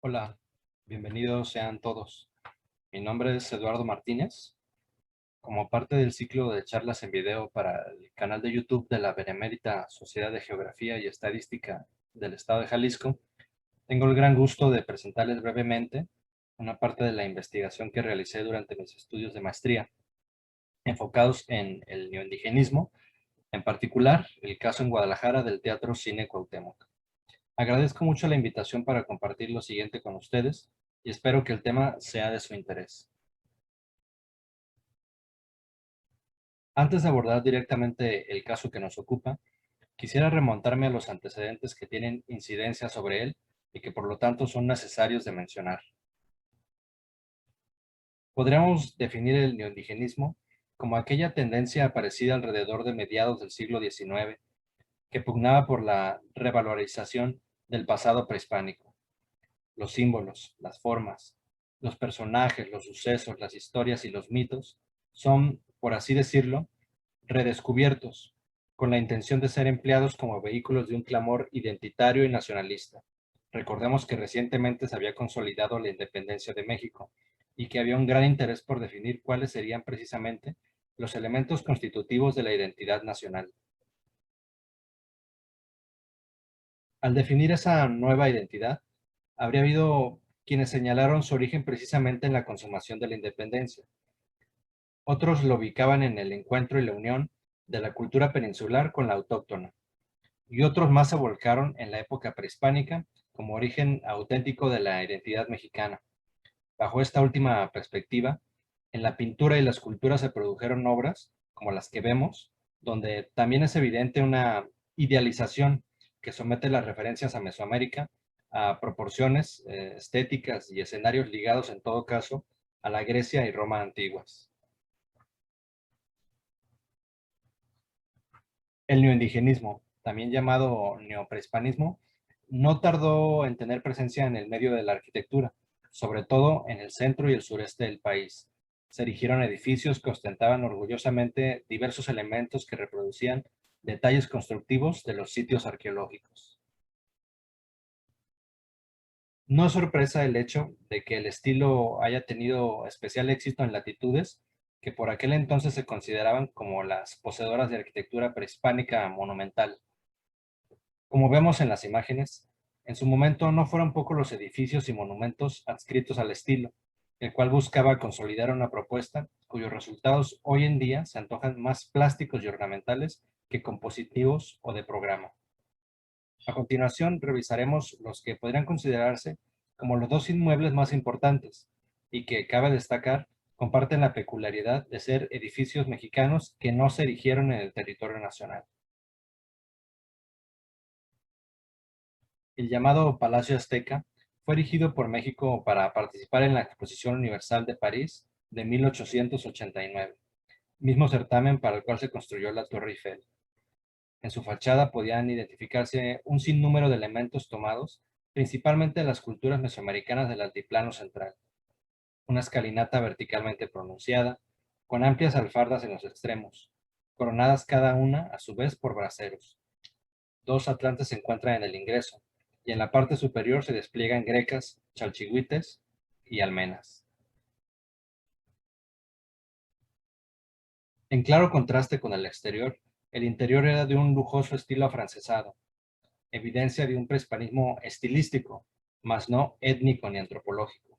Hola, bienvenidos sean todos. Mi nombre es Eduardo Martínez. Como parte del ciclo de charlas en video para el canal de YouTube de la Benemérita Sociedad de Geografía y Estadística del Estado de Jalisco, tengo el gran gusto de presentarles brevemente una parte de la investigación que realicé durante mis estudios de maestría, enfocados en el neoindigenismo, en particular el caso en Guadalajara del Teatro Cine Cuauhtémoc. Agradezco mucho la invitación para compartir lo siguiente con ustedes y espero que el tema sea de su interés. Antes de abordar directamente el caso que nos ocupa, quisiera remontarme a los antecedentes que tienen incidencia sobre él y que por lo tanto son necesarios de mencionar. Podríamos definir el neoindigenismo como aquella tendencia aparecida alrededor de mediados del siglo XIX que pugnaba por la revalorización del pasado prehispánico. Los símbolos, las formas, los personajes, los sucesos, las historias y los mitos son, por así decirlo, redescubiertos, con la intención de ser empleados como vehículos de un clamor identitario y nacionalista. Recordemos que recientemente se había consolidado la independencia de México y que había un gran interés por definir cuáles serían precisamente los elementos constitutivos de la identidad nacional. Al definir esa nueva identidad, habría habido quienes señalaron su origen precisamente en la consumación de la independencia. Otros lo ubicaban en el encuentro y la unión de la cultura peninsular con la autóctona, y otros más se volcaron en la época prehispánica como origen auténtico de la identidad mexicana. Bajo esta última perspectiva, en la pintura y la escultura se produjeron obras, como las que vemos, donde también es evidente una idealización que somete las referencias a Mesoamérica a proporciones estéticas y escenarios ligados en todo caso a la Grecia y Roma antiguas. El neoindigenismo, también llamado neoprehispanismo, no tardó en tener presencia en el medio de la arquitectura, sobre todo en el centro y el sureste del país. Se erigieron edificios que ostentaban orgullosamente diversos elementos que reproducían detalles constructivos de los sitios arqueológicos. No es sorpresa el hecho de que el estilo haya tenido especial éxito en latitudes que por aquel entonces se consideraban como las poseedoras de arquitectura prehispánica monumental. Como vemos en las imágenes, en su momento no fueron pocos los edificios y monumentos adscritos al estilo, el cual buscaba consolidar una propuesta cuyos resultados hoy en día se antojan más plásticos y ornamentales que compositivos o de programa. A continuación, revisaremos los que podrían considerarse como los dos inmuebles más importantes y que, cabe destacar, comparten la peculiaridad de ser edificios mexicanos que no se erigieron en el territorio nacional. El llamado Palacio Azteca fue erigido por México para participar en la Exposición Universal de París de 1889, mismo certamen para el cual se construyó la Torre Eiffel. En su fachada podían identificarse un sinnúmero de elementos tomados principalmente de las culturas mesoamericanas del altiplano central. Una escalinata verticalmente pronunciada, con amplias alfardas en los extremos, coronadas cada una a su vez por braseros. Dos atlantes se encuentran en el ingreso, y en la parte superior se despliegan grecas, chalchihuites y almenas. En claro contraste con el exterior, el interior era de un lujoso estilo afrancesado, evidencia de un prehispanismo estilístico, mas no étnico ni antropológico.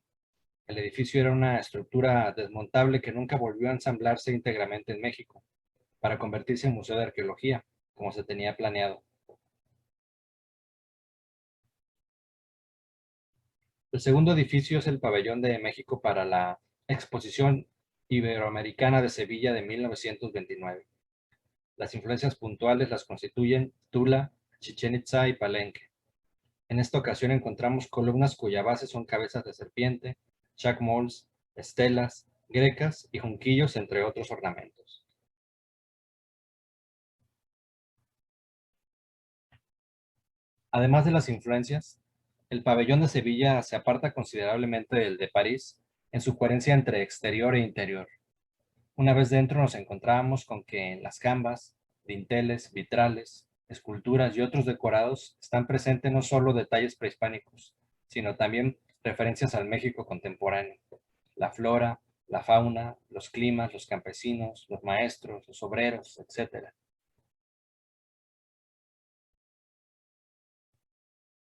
El edificio era una estructura desmontable que nunca volvió a ensamblarse íntegramente en México, para convertirse en museo de arqueología, como se tenía planeado. El segundo edificio es el Pabellón de México para la Exposición Iberoamericana de Sevilla de 1929. Las influencias puntuales las constituyen Tula, Chichén Itzá y Palenque. En esta ocasión encontramos columnas cuya base son cabezas de serpiente, chacmols, estelas, grecas y junquillos, entre otros ornamentos. Además de las influencias, el pabellón de Sevilla se aparta considerablemente del de París en su coherencia entre exterior e interior. Una vez dentro nos encontrábamos con que en las jambas, dinteles, vitrales, esculturas y otros decorados están presentes no solo detalles prehispánicos, sino también referencias al México contemporáneo, la flora, la fauna, los climas, los campesinos, los maestros, los obreros, etc.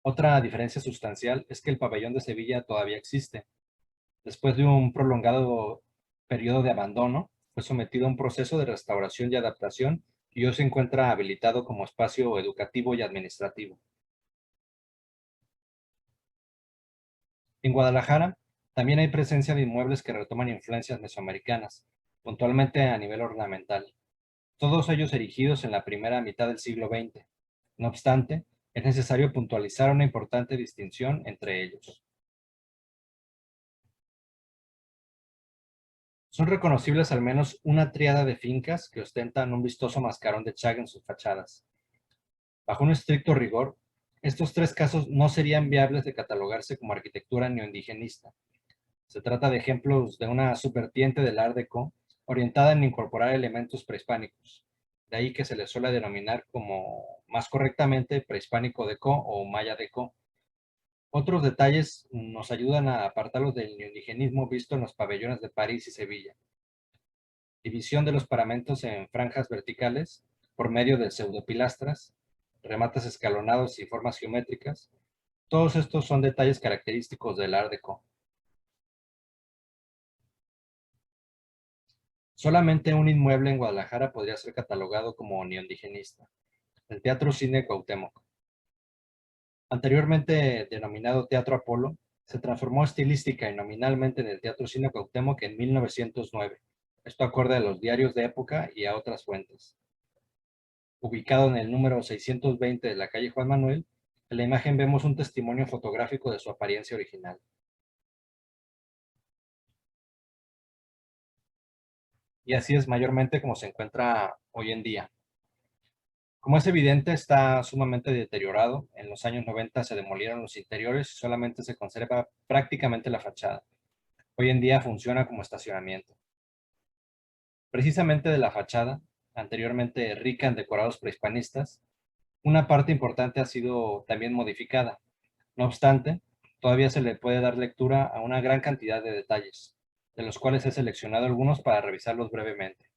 Otra diferencia sustancial es que el pabellón de Sevilla todavía existe. Después de un prolongado periodo de abandono, fue sometido a un proceso de restauración y adaptación y hoy se encuentra habilitado como espacio educativo y administrativo. En Guadalajara también hay presencia de inmuebles que retoman influencias mesoamericanas, puntualmente a nivel ornamental, todos ellos erigidos en la primera mitad del siglo XX. No obstante, es necesario puntualizar una importante distinción entre ellos. Son reconocibles al menos una tríada de fincas que ostentan un vistoso mascarón de Chaga en sus fachadas. Bajo un estricto rigor, estos tres casos no serían viables de catalogarse como arquitectura neoindigenista. Se trata de ejemplos de una subvertiente del Art Deco orientada en incorporar elementos prehispánicos. De ahí que se les suele denominar como más correctamente prehispánico deco o maya deco. Otros detalles nos ayudan a apartarlos del neoindigenismo visto en los pabellones de París y Sevilla. División de los paramentos en franjas verticales por medio de pseudopilastras, remates escalonados y formas geométricas. Todos estos son detalles característicos del Art Deco. Solamente un inmueble en Guadalajara podría ser catalogado como neoindigenista, el Teatro Cine Cuauhtémoc. Anteriormente denominado Teatro Apolo, se transformó estilística y nominalmente en el Teatro Cine Cuauhtémoc en 1909, esto acorde a los diarios de época y a otras fuentes. Ubicado en el número 620 de la calle Juan Manuel, en la imagen vemos un testimonio fotográfico de su apariencia original. Y así es mayormente como se encuentra hoy en día. Como es evidente, está sumamente deteriorado. En los años 90 se demolieron los interiores y solamente se conserva prácticamente la fachada. Hoy en día funciona como estacionamiento. Precisamente de la fachada, anteriormente rica en decorados prehispanistas, una parte importante ha sido también modificada. No obstante, todavía se le puede dar lectura a una gran cantidad de detalles, de los cuales he seleccionado algunos para revisarlos brevemente.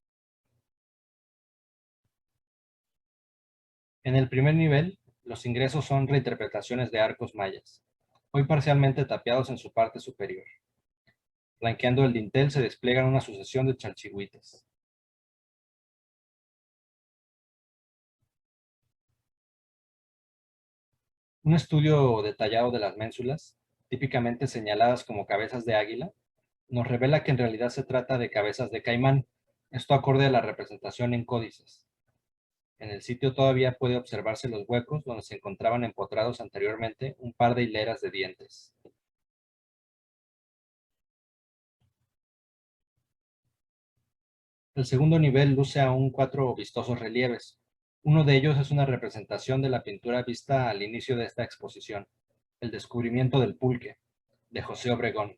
En el primer nivel, los ingresos son reinterpretaciones de arcos mayas, hoy parcialmente tapiados en su parte superior. Flanqueando el dintel se despliegan una sucesión de chalchihuites. Un estudio detallado de las ménsulas, típicamente señaladas como cabezas de águila, nos revela que en realidad se trata de cabezas de caimán, esto acorde a la representación en códices. En el sitio todavía puede observarse los huecos donde se encontraban empotrados anteriormente un par de hileras de dientes. El segundo nivel luce aún cuatro vistosos relieves. Uno de ellos es una representación de la pintura vista al inicio de esta exposición, El descubrimiento del pulque, de José Obregón.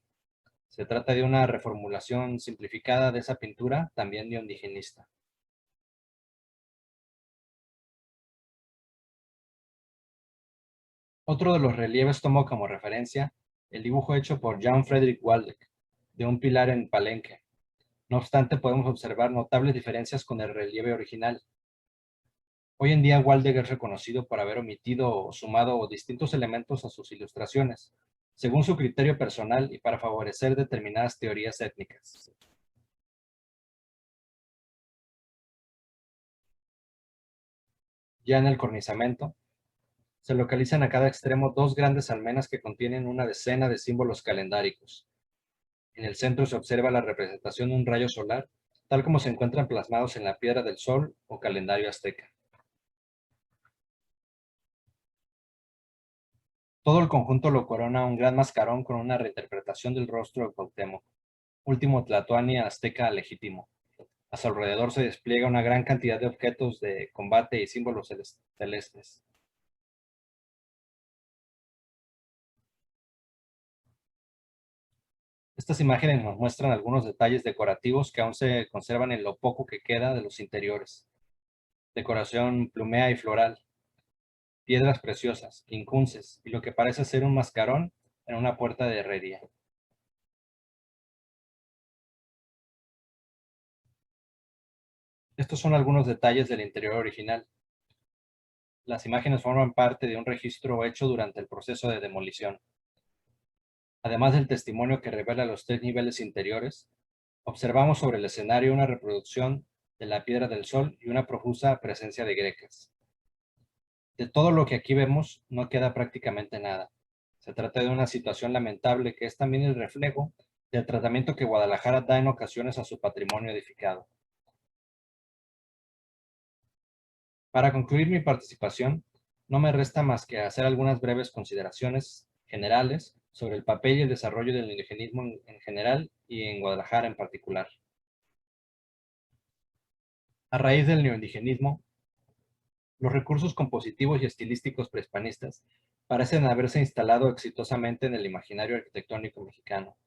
Se trata de una reformulación simplificada de esa pintura, también neoindigenista. Otro de los relieves tomó como referencia el dibujo hecho por Jan Frederick Waldeck, de un pilar en Palenque. No obstante, podemos observar notables diferencias con el relieve original. Hoy en día, Waldeck es reconocido por haber omitido o sumado distintos elementos a sus ilustraciones, según su criterio personal y para favorecer determinadas teorías étnicas. Ya en el cornizamento, se localizan a cada extremo dos grandes almenas que contienen una decena de símbolos calendáricos. En el centro se observa la representación de un rayo solar, tal como se encuentran plasmados en la piedra del sol o calendario azteca. Todo el conjunto lo corona un gran mascarón con una reinterpretación del rostro de Cuauhtémoc, último tlatoani azteca legítimo. A su alrededor se despliega una gran cantidad de objetos de combate y símbolos celestes. Estas imágenes nos muestran algunos detalles decorativos que aún se conservan en lo poco que queda de los interiores. Decoración plumea y floral, piedras preciosas, quincunces y lo que parece ser un mascarón en una puerta de herrería. Estos son algunos detalles del interior original. Las imágenes forman parte de un registro hecho durante el proceso de demolición. Además del testimonio que revela los 3 niveles interiores, observamos sobre el escenario una reproducción de la Piedra del Sol y una profusa presencia de grecas. De todo lo que aquí vemos, no queda prácticamente nada. Se trata de una situación lamentable que es también el reflejo del tratamiento que Guadalajara da en ocasiones a su patrimonio edificado. Para concluir mi participación, no me resta más que hacer algunas breves consideraciones generales sobre el papel y el desarrollo del indigenismo en general y en Guadalajara en particular. A raíz del neoindigenismo, los recursos compositivos y estilísticos prehispanistas parecen haberse instalado exitosamente en el imaginario arquitectónico mexicano,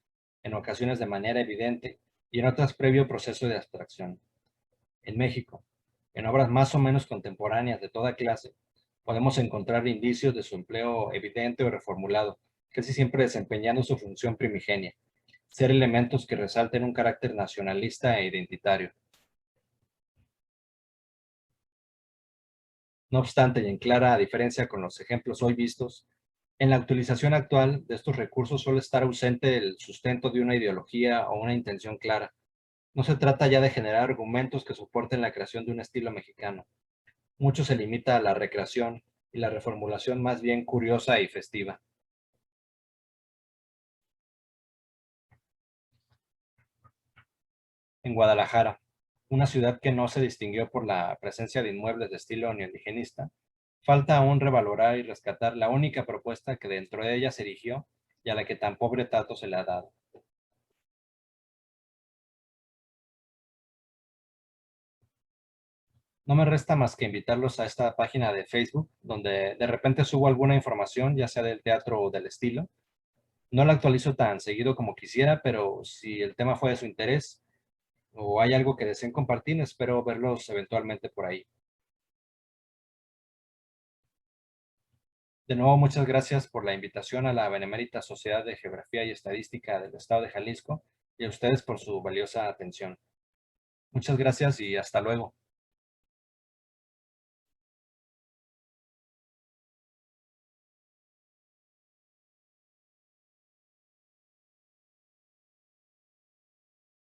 en ocasiones de manera evidente y en otras previo proceso de abstracción. En México, en obras más o menos contemporáneas de toda clase, podemos encontrar indicios de su empleo evidente o reformulado, casi siempre desempeñando su función primigenia, ser elementos que resalten un carácter nacionalista e identitario. No obstante, y en clara diferencia con los ejemplos hoy vistos, en la utilización actual de estos recursos suele estar ausente el sustento de una ideología o una intención clara. No se trata ya de generar argumentos que soporten la creación de un estilo mexicano. Mucho se limita a la recreación y la reformulación más bien curiosa y festiva. En Guadalajara, una ciudad que no se distinguió por la presencia de inmuebles de estilo neoindigenista, falta aún revalorar y rescatar la única propuesta que dentro de ella se erigió y a la que tan pobre trato se le ha dado. No me resta más que invitarlos a esta página de Facebook, donde de repente subo alguna información, ya sea del teatro o del estilo. No la actualizo tan seguido como quisiera, pero si el tema fue de su interés o hay algo que deseen compartir, espero verlos eventualmente por ahí. De nuevo, muchas gracias por la invitación a la Benemérita Sociedad de Geografía y Estadística del Estado de Jalisco y a ustedes por su valiosa atención. Muchas gracias y hasta luego.